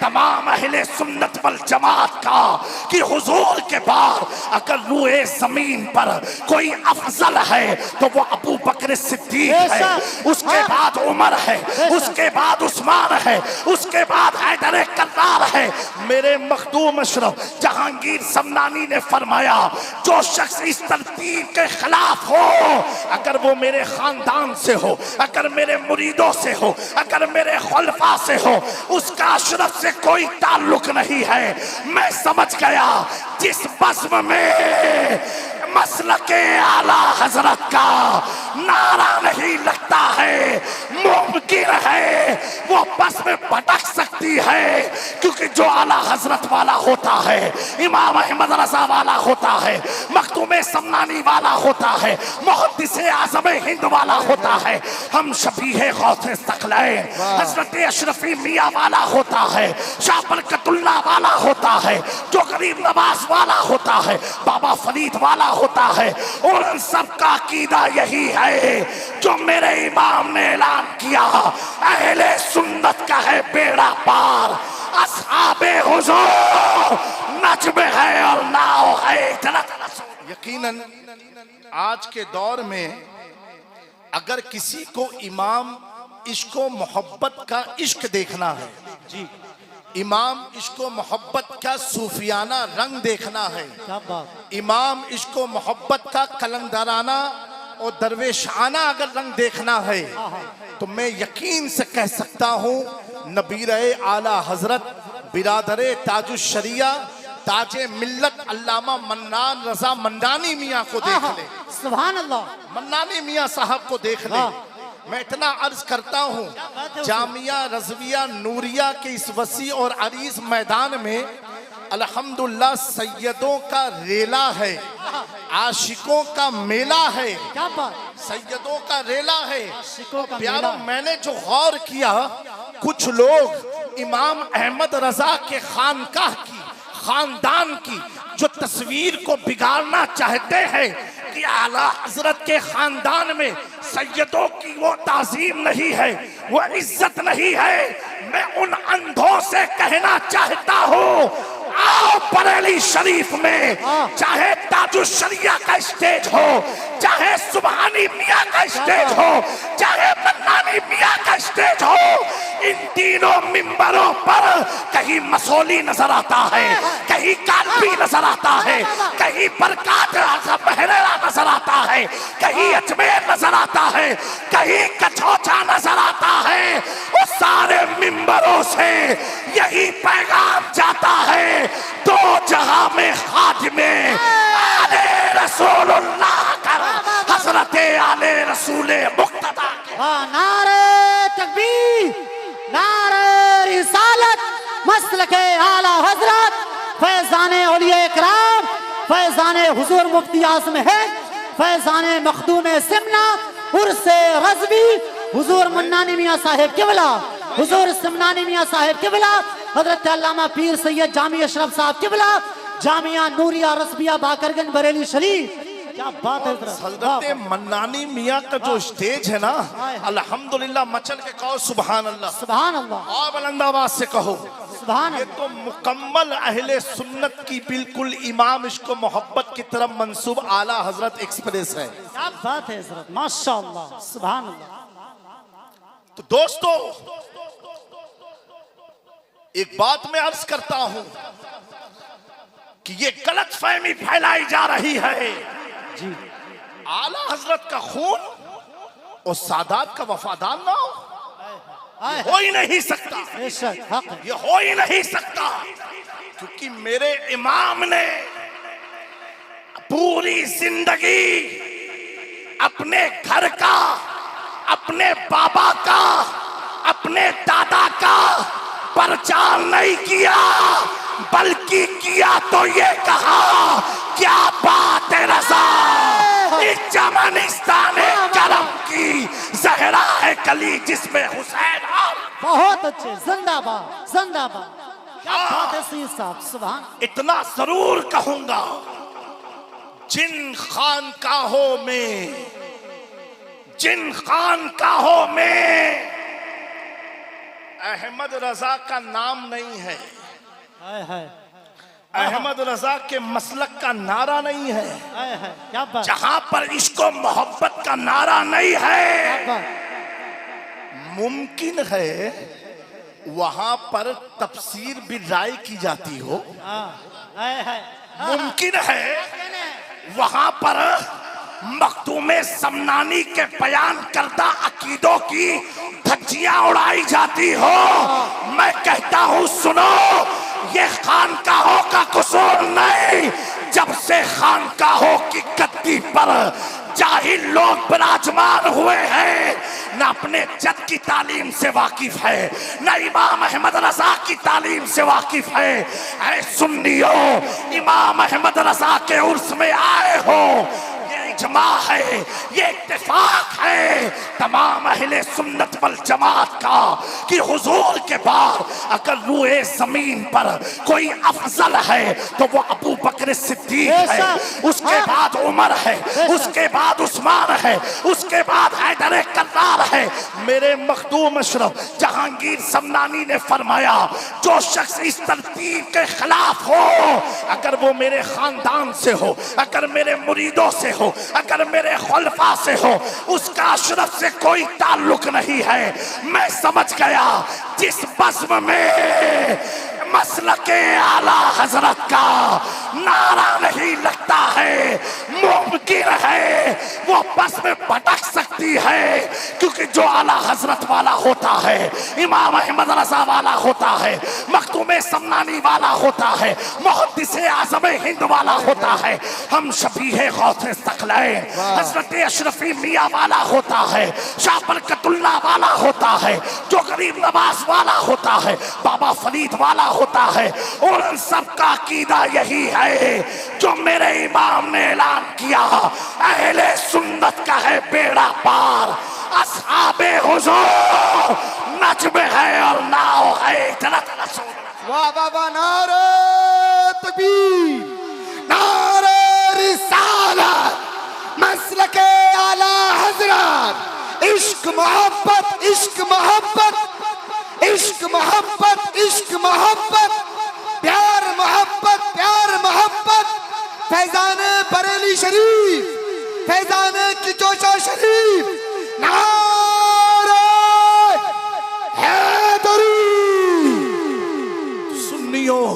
तमाम अहले सुन्नत वल जमात का कि हुजूर के बाद अगर रूए जमीन पर कोई अफजल है तो वो अबू बकर सिद्दीक है, उसके बाद उमर है, उसके बाद उस्मान है, उसके बाद हैदर कर्रार है। मेरे मखदूम अशरफ जहांगीर समनानी ने फरमाया जो शख्स इस तरतीब के खिलाफ हो, अगर वो मेरे खानदान से हो, अगर मेरे मुरीदों से हो, अगर मेरे खुलफा से हो, उसका अशरफ से कोई ताल्लुक नहीं है। मैं समझ गया जिस बज़्म में मसलके आला हजरत का नारा नहीं लगता है, मुमकिन है वो बस में भटक सकती है, क्योंकि जो आला हजरत वाला होता है, इमाम अहमद रजा वाला होता है, मखदूम समनानी वाला होता है, मुहद्दिस आज़म हिंद वाला होता है, हम शफीह गौसे सखलैन हजरत अशरफी मियाँ वाला होता है, शाह बरकतुल्लाह वाला होता है, जो गरीब नवाज वाला होता है, बाबा फरीद वाला होता है। और उन सब का अकीदा यही है जो मेरे इमाम ने ऐलान किया, अहले सुन्नत का है बेड़ा पार, असहाबे हुजूर नज्म है और नाव है जन्नत। यकीनन आज के दौर में अगर किसी को इमाम इश्को मोहब्बत का इश्क देखना है जी, इमाम इश्को मोहब्बत का सूफियाना रंग देखना है, इमाम इश्को मोहब्बत का कलंदराना और दरवेशाना अगर रंग देखना है, तो मैं यकीन से कह सकता हूँ नबीरे आला हजरत बिरादरे ताजुश शरिया ताजे मिल्लत अल्लामा मन्नान रजा मंदानी मियाँ को देख ले। सुभान अल्लाह। मन्नानी मियाँ साहब को देख ले। मैं इतना अर्ज करता हूँ जामिया रज़विया नूरिया के इस वसी और अरीज मैदान में अल्हम्दुलिल्लाह सैयदों का रेला है, आशिकों का मेला है, सैयदों का रेला है। प्यारो मैंने जो गौर किया, कुछ लोग इमाम अहमद रजा के खानकाह की, खानदान की जो तस्वीर को बिगाड़ना चाहते हैं कि आला हजरत के खानदान में सैयदों की वो ताजीम नहीं है, वो इज्जत नहीं है। मैं उन अंधों से कहना चाहता हूँ, आओ बरेली शरीफ में चाहे ताजुश शरिया का स्टेज हो, चाहे सुबहानी मियाँ का स्टेज हो, चाहे मन्नानी मियाँ का स्टेज हो, इन तीनों मिंबरों पर कहीं मसौली नजर आता है, कहीं कालबी नजर आता है, कहीं बरकात बहरेरा नजर आता है, कहीं अजमेर नजर आता है, कहीं कछौचा नजर आता है। उस सारे मिंबरों से यही पैगाम जाता है, दो जहां में खादिमे आले रसूलुल्लाह कर हजरत आले रसूले मुक्तदा। नारे तकबीर, नारे रिसालत, मसलके आला हजरत फैजाने औलिया इकराम, फैजाने हुजूर मुफ्ती आज़म है, फैजाने मखदूम सिमना उर्से रज़वी हुजूर मन्नानी मियाँ साहिब किबला, हुजूर सिमनानी मियाँ साहिब किबला, हजरत अल्लामा पीर सैयद जामी अशरफ साहब किबला, जामिया नूरिया रस्बिया बाकरगंज बरेली शरीफ। क्या बात है हजरत मन्नानी मियाँ का जो स्टेज है ना, अल्हम्दुलिल्लाह मचल के कहो सुभान अल्लाह, सुभान अल्लाह, और बुलंद आवाज से कहो सुभान। ये तो मुकम्मल अहले सुन्नत की बिल्कुल इमाम इश्को मोहब्बत की तरफ मंसूब आला हजरत एक्सप्रेस है। क्या बात है हजरत, माशाअल्लाह, सुभान अल्लाह। तो दोस्तों एक बात मैं अर्ज करता हूं कि ये गलत फहमी फैलाई जा रही है जी, आला हजरत का खून और सादात का वफादार ना हो ही नहीं सकता, ये हो ही नहीं सकता, क्योंकि मेरे इमाम ने पूरी जिंदगी अपने घर का, अपने बाबा का, अपने दादा का प्रचार नहीं किया, बल्कि किया तो ये कहा, क्या बात है रजा, इस जमानिस्तान करम की जहरा है कली जिसमें हुसैन। बहुत अच्छे, जिंदाबाद जिंदाबाद। क्या बात है सैयद साहब, सुभान। इतना जरूर कहूंगा, जिन खानकाहों में अहमद रजा का नाम नहीं है, हाय हाय अहमद रजा के मसलक का नारा नहीं है। हाय हाय, क्या बात, जहां पर इश्क और मोहब्बत का नारा नहीं है, क्या बात। मुमकिन है वहां पर तफसीर भी राय की जाती हो, हाँ, हाय हाय, मुमकिन है वहां पर मखदूमे समनानी के बयान करदा अकीदों की धज्जियां उड़ाई जाती हो। मैं कहता हूं सुनो, ये खानकाहों का कसूर नहीं, जब से खानकाहों की गद्दी पर जाहिल लोग विराजमान हुए हैं, न अपने जद की तालीम से वाकिफ है, न इमाम अहमद रजा की तालीम से वाकिफ है। ऐ सुन्नियों, इमाम अहमद रजा के उर्स में आए हो, ये इजमा है, ये इत्तेफाक है तमाम अहले सुन्नत वल जमात का कि हुजूर के बाद अगर रूए जमीन पर कोई अफजल है तो वो अबू बकर सिद्दीक है, उसके बाद उमर है, उसके बाद उस्मान है, उसके बाद हैदर कर्रार है। मेरे मखदूम अशरफ जहांगीर समनानी ने फरमाया, जो शख्स इस तरतीब के खिलाफ हो, अगर वो मेरे खानदान से हो, अगर मेरे मुरीदों से हो, अगर मेरे खुलफा से हो, उसका अशरफ से कोई ताल्लुक नहीं है। मैं समझ गया जिस बज़्म में मसलके आला हजरत का नारा नहीं लगता है, मुमकिन है वो बस में भटक सकती है, क्योंकि जो आला हजरत वाला होता है, इमाम अहमद रजा वाला होता है, मखदूमे समनानी वाला होता है, मुहद्दिसे आज़म हिंद वाला होता है, हम शफीए गौसे सखलैन हजरत अशरफी मियाँ वाला होता है, शाह बरकतुल्लाह वाला होता है, जो गरीब नवाज वाला होता है, बाबा फरीद वाला होता है। और उन सब का अकीदा यही है जो मेरे इमाम ने ऐलान किया, अहले सुन्नत का है बेड़ा पार, असहाबे हुजूर नज्म है और नाव है जन्नत रसूल। वाह वाह वाह, नारे तकबीर, नारे रिसालत, मसलके आला हजरत, इश्क मोहब्बत, इश्क मोहब्बत, इश्क मोहब्बत, इश्क मोहब्बत, प्यार मोहब्बत, प्यार मोहब्बत, फैजान बरेली शरीफ, फैजान की जोशा शरीफ, नारे हैदरी। सुन्नियों,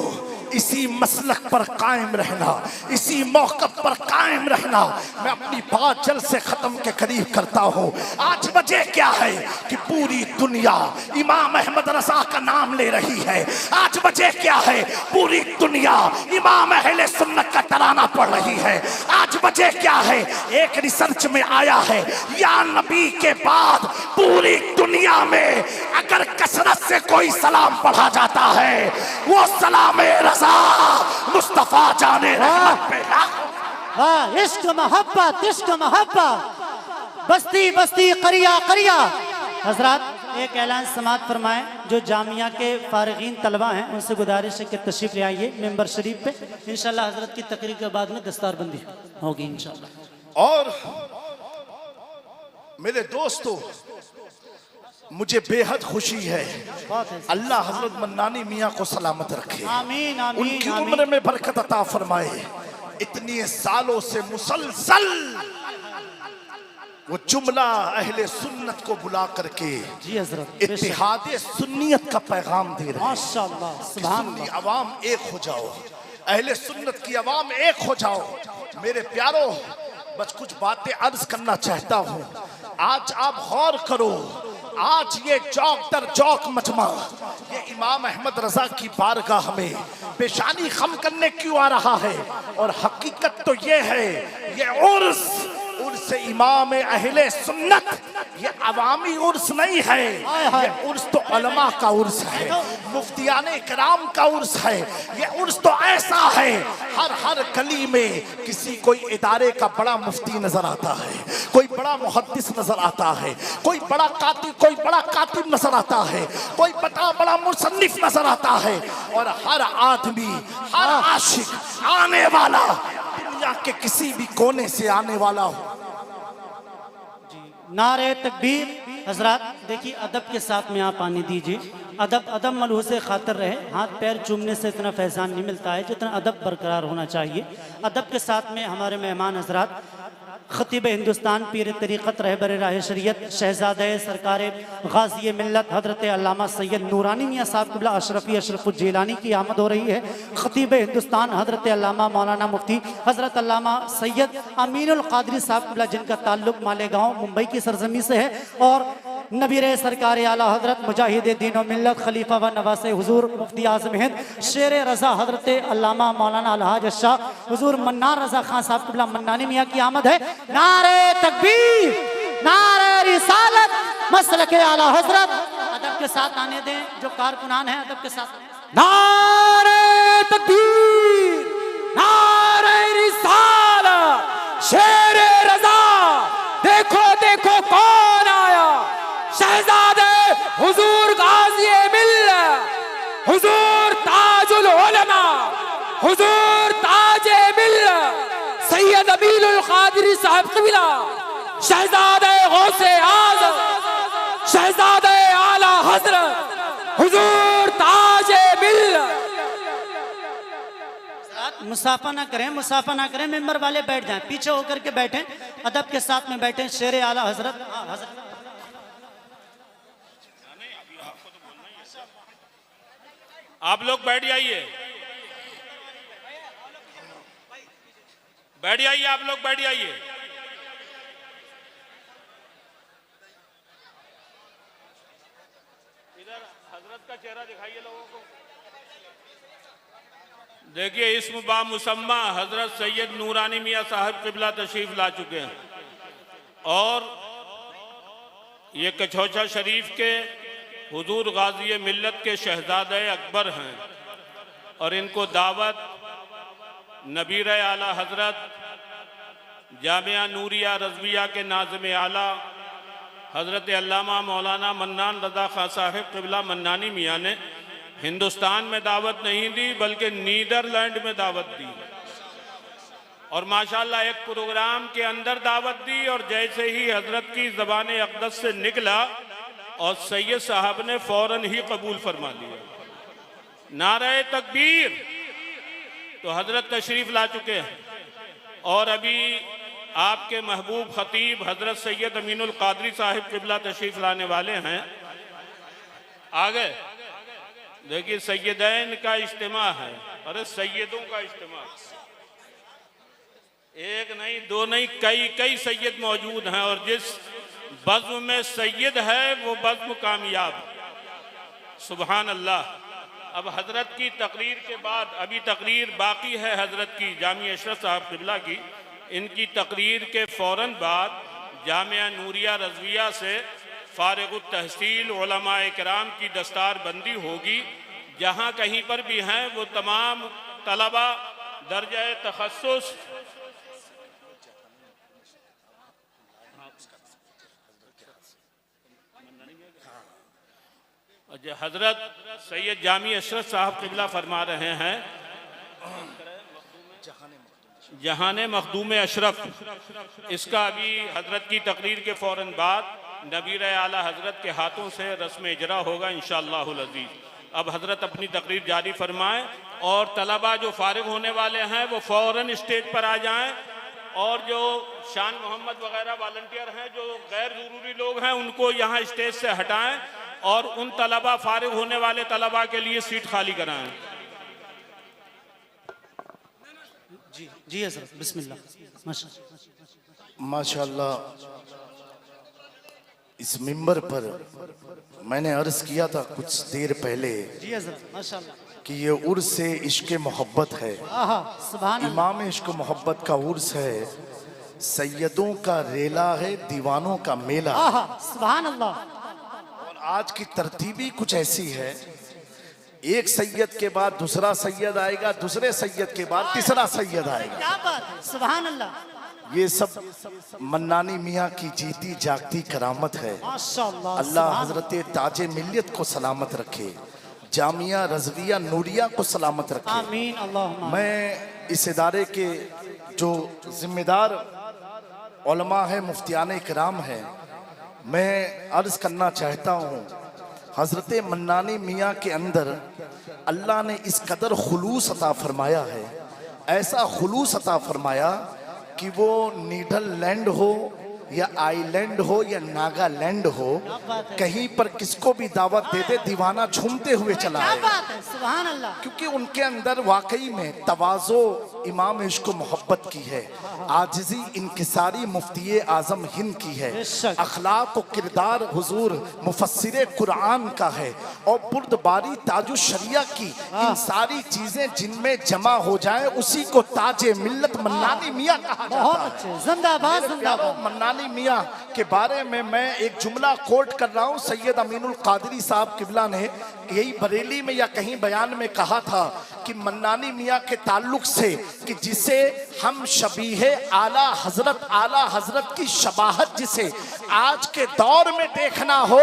इसी मसलक पर कायम रहना, इसी मौक़िफ़ पर कायम रहना। मैं अपनी बात जल्द से खत्म के करीब करता हूँ। आज वजह क्या है कि पूरी दुनिया इमाम अहमद रजा का नाम ले रही है। आज वजह क्या है, पूरी दुनिया इमाम अहले सुन्नत का तराना पढ़ रही है। आज वजह क्या है, एक रिसर्च में आया है, या नबी के बाद पूरी दुनिया में अगर कसरत से कोई सलाम पढ़ा जाता है, वो सलाम मुस्तफा जाने रहमत पे हाँ, इश्क मोहब्बत, इश्क मोहब्बत, बस्ती बस्ती करिया करिया। हजरत एक ऐलान समात फरमाएं, जो जामिया के फारिगीन तलबा हैं उनसे गुजारिश है कि तशरीफ ले आइए मेंबर शरीफ पे। इंशाल्लाह हजरत की तकरीर के बाद में दस्तारबंदी होगी इंशाल्लाह। और मेरे दोस्तों, मुझे बेहद खुशी है, अल्लाह हजरत मन्नानी मियाँ को सलामत रखे, आमीन आमीन, उनकी आमीन। उम्र में बरकत अता फरमाए। इतनी सालों से मुसलसल वो जुमला अहले सुन्नत को बुला करके जी हजरत इत्तिहाद सुन्नियत का पैगाम दे रहे हैं। माशाअल्लाह, सुभान सुन्नी अल्लाह। अवाम एक हो जाओ, अहले सुन्नत की अवाम एक हो जाओ। मेरे प्यारो, बस कुछ बातें अर्ज करना चाहता हूँ। आज आप गौर करो, आज ये चौक दर चौक मजमा ये इमाम अहमद रजा की बारगाह में पेशानी खम करने क्यों आ रहा है? और हकीकत तो ये है, ये उर्स इमाम अहले सुन्नत, ये अवामी उर्स नहीं है, ये उर्स तो उलमा का उर्स है, मुफ्तियान इकराम का उर्स है। ये उर्स तो ऐसा है, हर गली में किसी कोई इदारे का बड़ा मुफ्ती नजर आता है, कोई बड़ा मुहद्दिस नजर आता है, कोई बड़ा कातिब नजर आता है, कोई बड़ा मुसन्निफ नजर आता है। और हर आदमी, हर आशिक आने वाला, दुनिया के किसी भी कोने से आने वाला हो। नारे तकबीर। हजरत देखिए, अदब के साथ में आप आने दीजिए। अदब अदब मलहूस खातर रहे, हाथ पैर चूमने से इतना फैज़ान नहीं मिलता है जितना अदब बरकरार होना चाहिए। अदब के साथ में हमारे मेहमान हजरात खतीब हिंदुस्तान, पीर तरीक़त, रहबर राह शरीयत, शहज़ादे सरकार गाज़ी मिल्लत हज़रत अल्लामा सैयद नूरानी मियाँ साहब क़िबला अशरफ़ी अशरफ़ुल जिलानी की आमद हो रही है। खतीब हिंदुस्तान हज़रत अल्लामा मौलाना मुफ्ती हज़रत अल्लामा सैयद अमीनुल क़ादरी साहब क़िबला, जिनका ताल्लुक़ मालेगांव मुंबई की सरजमी से है, और नबीर सरकार आला हज़रत मुजाहिद दीन व मिल्लत खलीफा व नवास हुजूर मुफ्ती आज़म हिंद शेर रज़ा हज़रत अल्लामा मौलाना अलहाज शाह हुजूर मन्नार रज़ा खान साहब क़िबला मन्नानी मियाँ की आमद है। नारे तकबीर, नारे रिसालत, मसलके आला हज़रत। अदब के साथ आने दें जो कारकुनान है, अदब के साथ। नारे तकबीर, नारे रिसालत, शेर रज़ा, देखो देखो कौन आया, शहजादे हुजूर गाज़ी मिल्लत, हुजूर ताजुल उलमा, हुजूर ताजे मिल्लत सैयद अमीनुल क़ादरी साहब क़िबला, शहजादे गौसे आज़म, शहजादे आला हज़रत, हुजूर ताजे मिल्लत। मुसाफा ना करें, मुसाफा ना करें, मेंबर वाले बैठ जाएं, पीछे होकर के बैठें, अदब के साथ में बैठें। शेर आला हज़रत, आप लोग बैठ जाइए, बैठ जाइए, आप लोग बैठ जाइए। इधर हजरत का चेहरा दिखाइए लोगों को। देखिए, इस्म बा मुसम्मा हजरत सैयद नूरानी मियाँ साहब क़िबला तशरीफ ला चुके हैं, और ये कछौचा शरीफ के हुजूर गाज़ी मिल्लत के शहजादे अकबर हैं, और इनको दावत नबीर आला हज़रत जामिया नूरिया रज़विया के नाज़िम आला हज़रत अल्लामा मौलाना मन्नान रज़ा खान साहिब क़िबला मन्नानी मियाँ ने हिंदुस्तान में दावत नहीं दी बल्कि नीदरलैंड में दावत दी, और माशाल्लाह एक प्रोग्राम के अंदर दावत दी, और जैसे ही हज़रत की ज़बान अक़दस से निकला और सैयद साहब ने फ़ौरन ही कबूल फरमा लिया। नारे तकबीर। तो हजरत तशरीफ ला चुके हैं, और अभी आपके महबूब खतीब हजरत सैयद अमीनुल क़ादरी साहिब क़िबला तशरीफ लाने वाले हैं। आगे देखिए, सैयदैन का इज्तिमा है, अरे सैयदों का इज्तिमा, एक नहीं दो नहीं कई कई सैयद मौजूद हैं, और जिस बज़्म में सैयद है वो बज़्म कामयाब। सुभान अल्लाह। अब हजरत की तकरीर के बाद, अभी तकरीर बाकी है हजरत की जामिया अशरफ साहब क़िबला की, इनकी तकरीर के फ़ौरन बाद जामिया नूरिया रज़विया से फ़ारिग़ुत तहसील उलमाए किराम की दस्तार बंदी होगी। जहाँ कहीं पर भी हैं वो तमाम तलबा दर्जा तखस्सुस हजरत सैयद जामी अशरफ साहब क़िबला फरमा रहे हैं, जहाने मखदूम अशरफ, इसका अभी हजरत की तकरीर के फ़ौरन बाद नबीर आला हजरत के हाथों से रस्म इजरा होगा इंशाअल्लाहुल अज़ीज़। अब हजरत अपनी तकरीर जारी फरमाएं, और तलबा जो फारिग होने वाले हैं वो फ़ौरन स्टेज पर आ जाएं, और जो शान मोहम्मद वगैरह वॉलंटियर हैं, जो गैर ज़रूरी लोग हैं, उनको यहाँ स्टेज से हटाएं, और उन तलबा फारिग होने वाले तलबा के लिए सीट खाली कराएं। जी जी हज़रत, बिस्मिल्लाह। माशाअल्लाह, इस मिंबर पर मैंने अर्ज किया था कुछ देर पहले जी हज़रत, माशाअल्लाह, कि ये उर्स से इश्क मोहब्बत है, सुभान अल्लाह, इमाम इश्क मोहब्बत का उर्स है, सैयदों का रेला है, दीवानों का मेला। सुभान अल्लाह। और आज की तरतीबी कुछ ऐसी है, एक सैयद के बाद दूसरा सैयद आएगा, दूसरे सैयद के बाद तीसरा सैयद आएगा। क्या बात है, सुभान अल्लाह। ये सब मन्नानी मियाँ की जीती जागती करामत है। माशाअल्लाह, अल्लाह हजरत ताजे मिल्लत को सलामत रखे, जामिया रज़विया नूरिया को सलामत रखे। आमीन अल्लाहुम्मा। मैं इस इदारे के जो जिम्मेदार उलमा है, मुफ्तियान इकराम है, मैं अर्ज करना चाहता हूँ, हजरत मन्नानी मियाँ के अंदर अल्लाह ने इस कदर खुलूस अता फरमाया है, ऐसा खुलूस अता फरमाया कि वो नीदरलैंड हो या आइलैंड हो या नागालैंड हो, कहीं पर किसको भी दावत दे दे दीवाना झूमते हुए चला क्या आए। बात है, सुभान अल्लाह। क्योंकि उनके अंदर वाकई में तवाज़ो इमाम इश्क मोहब्बत की है, आजिज़ी इनकिसारी मुफ्ती आज़म हिंद की है, अखलाक व किरदार हुजूर मुफस्सिर कुरान का है, और बुर्दबारी ताजु शरिया की, इन सारी चीज़ें जिनमें जमा हो जाए उसी को ताजे मिल्लत मन्नानी मियाँ कहा बहुत जाता है। अच्छे, जिंदाबाद जिंदाबाद। मन्नानी मियाँ के बारे में मैं एक जुमला कोट कर रहा हूँ। सैयद अमीनुल कादरी साहब किबला ने यही बरेली में या कहीं बयान में कहा था कि मन्नानी मियाँ के ताल्लुक से कि जिसे हम शबीहे आला हजरत की शबाहत जिसे आज के दौर में देखना हो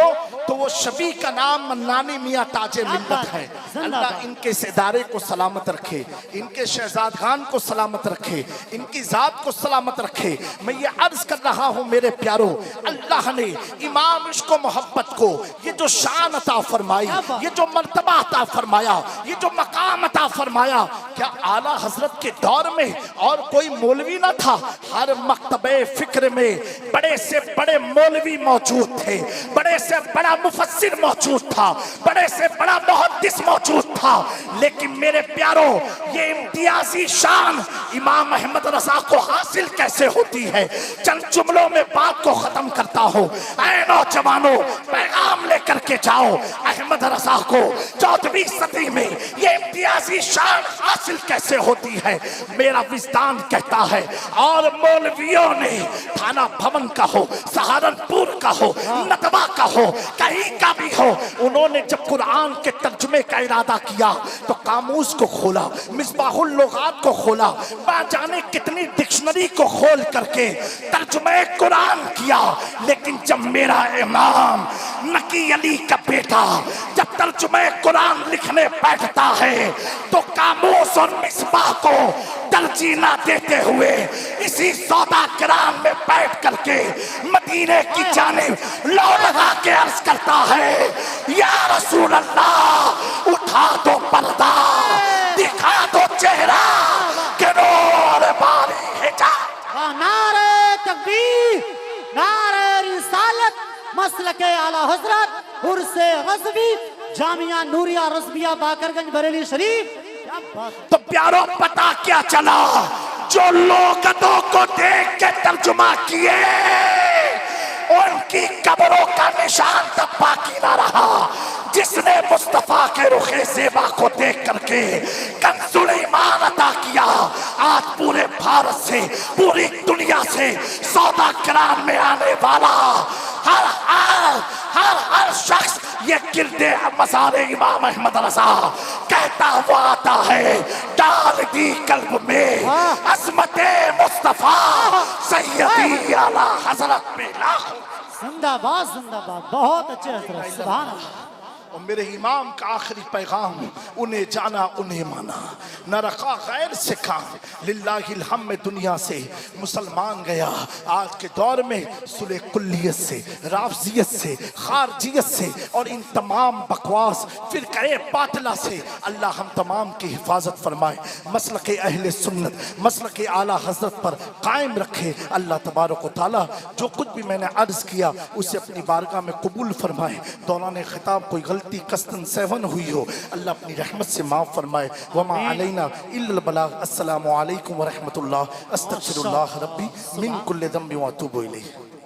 तो वो शबी का नाम मन्नानी मियाँ ताजे मिल्लत है। अल्लाह इनके इस इदारे को सलामत रखे, इनके शहजादगान को सलामत रखे, इनकी जात को सलामत रखे। मैं ये अर्ज कर रहा हूँ मेरे प्यारो, अल्लाह ने इमाम इश्क मोहब्बत को ये जो शान अता फरमाई, ये जो मर्तबा अता फरमाया, ये जो मकाम अता फरमाया, क्या आला हजरत के दौर में और कोई मौलवी ना था? हर मकतबे फिक्र में बड़े से बड़े मौलवी मौजूद थे, बड़े से बड़ा मुफस्सिर मौजूद था, बड़े से बड़ा मुहद्दिस मौजूद था। लेकिन मेरे प्यारो, ये इम्तियाजी शान इमाम अहमद रजा को हासिल कैसे होती है? चंद जुमलों में बात को खत्म करता हूँ। ऐ नौजवानों, पैगाम लेकर के जाओ अहमद रजा को 14वीं सदी में ये इम्तियाजी शान हासिल कैसे होती है। मेरा विजदान कहता है, और मौलवियों ने थाना भवन का हो, सहारनपुर का हो, नदवा का हो, कहीं का भी हो, उन्होंने जब कुरान के तर्जुमे का इरादा किया तो कामूस को खोला, मिसबाहुल लुगात को खोला, जाने कितनी डिक्शनरी को खोल करके तर्जुमे कुरान किया। लेकिन जब मेरा इमाम नकी अली का बेटा जब तर्जुमे कुरान लिखने बैठता है तो कामूस और मिसबाह को तरजीह ना देते हुए इसी सौदा किराम में बैठ करके मदीने की जानिब लौ लगा के अर्ज करता है, या रसूल अल्लाह, उठा दो पर्दा, दिखा दो चेहरा, के नूर बारी हिजाब। नारे तकबीर, नारे रिसालत, मसलके आला हजरत, उर्से गज़वी, जामिया नूरिया रज़विया बाकरगंज बरेली शरीफ। क्या बात है। तो प्यारो, पता क्या चला? जो लोगों को देख के तर्जुमा किए उनकी कब्रों का निशान तब बाकी ना रहा। जिसने मुस्तफा के रुखे ज़ेबा को देख करके कंजुल ईमान अता किया, आज पूरे भारत से, पूरी दुनिया से सौदा किराम में आने वाला हर शख्स ये किरदे मज़ारे इमाम अहमद रज़ा कहता हुआ आता है, डाल दी कल्ब में अज़मते मुस्तफा सैयदी आला हज़रत में लाखों। जिंदाबाद जिंदाबाद, बहुत अच्छे हजरत, सुभान अल्लाह। और मेरे इमाम का आखिरी पैगाम, उन्हें जाना उन्हें माना, न रखा गैर से काम, लिल्लाहिल हम्म दुनिया से मुसलमान गया। आज के दौर में सुले कुल्लियत से, राफजियत से, खारजियत से और इन तमाम बकवास फिरक़े बातिला से अल्लाह हम तमाम की हिफाजत फरमाए, मसलके अहले सुन्नत, मसलके आला हजरत पर कायम रखे। अल्लाह तबारक व तआला जो कुछ भी मैंने अर्ज़ किया उसे अपनी बारगाह में कबूल फरमाए। दौरान खिताब कोई गलती कस्तन सहवन हुई हो अल्लाह अपनी रहमत से माफ़ फरमाए। वमा अलैना इल्लल बलाग। अस्सलामु अलैकुम व रहमतुल्लाह। अस्तगफिरुल्लाह रब्बी मिन कुल्लि ज़ंबि व अतूबु इलैह।